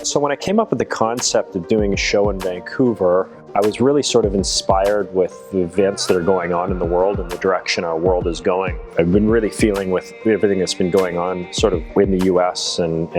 So when I came up with the concept of doing a show in Vancouver, I was really sort of inspired with the events that are going on in the world and the direction our world is going. I've been really feeling with everything that's been going on sort of in the US and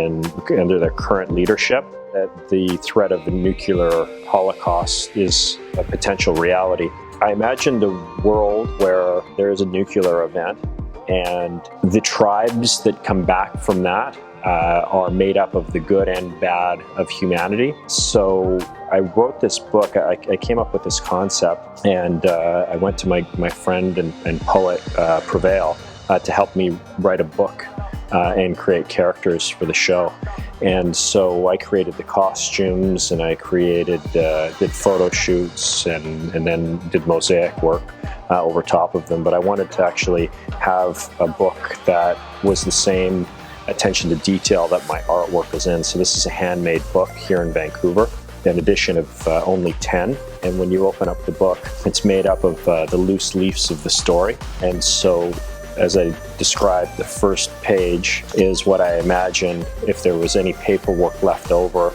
under their current leadership that the threat of a nuclear holocaust is a potential reality. I imagined a world where there is a nuclear event and the tribes that come back from that are made up of the good and bad of humanity. So I wrote this book, I came up with this concept, and I went to my friend and poet Prevail to help me write a book and create characters for the show. And so I created the costumes, and I created, did photo shoots, and then did mosaic work over top of them. But I wanted to actually have a book that was the same attention to detail that my artwork was in. So this is a handmade book here in Vancouver, an edition of only 10. And when you open up the book, it's made up of the loose leaves of the story. And so, as I described, the first page is what I imagine if there was any paperwork left over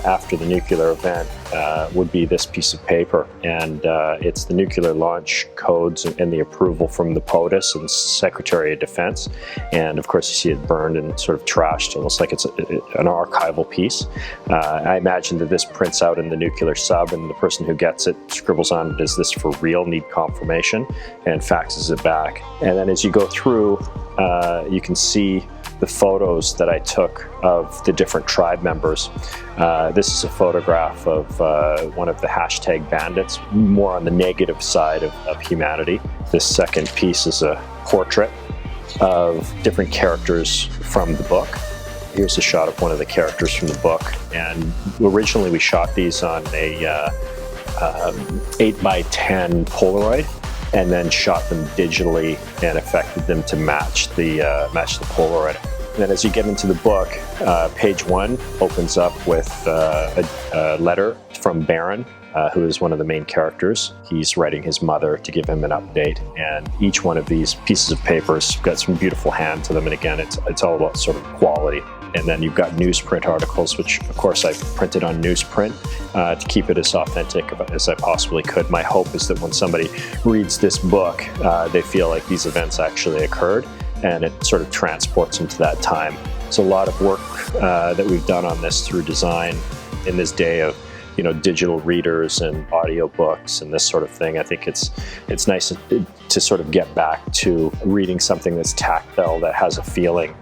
after the nuclear event would be this piece of paper. And it's the nuclear launch codes and the approval from the POTUS and Secretary of Defense. And of course you see it burned and sort of trashed, almost like it's an archival piece. I imagine that this prints out in the nuclear sub, and the person who gets it scribbles on it, is this for real, need confirmation, and faxes it back. And then as you go through, you can see the photos that I took of the different tribe members. This is a photograph of one of the hashtag bandits, more on the negative side of humanity. This second piece is a portrait of different characters from the book. Here's a shot of one of the characters from the book. And originally we shot these on a 8x10 Polaroid, and then shot them digitally and affected them to match the Polaroid. And then as you get into the book, page 1 opens up with a letter from Baron, who is one of the main characters. He's writing his mother to give him an update, and each one of these pieces of paper has got some beautiful hand to them, and again, it's all about sort of quality. And then you've got newsprint articles, which of course I printed on newsprint to keep it as authentic as I possibly could. My hope is that when somebody reads this book, they feel like these events actually occurred, and it sort of transports them to that time. It's a lot of work that we've done on this through design in this day of digital readers and audiobooks and this sort of thing. I think it's nice to sort of get back to reading something that's tactile, that has a feeling,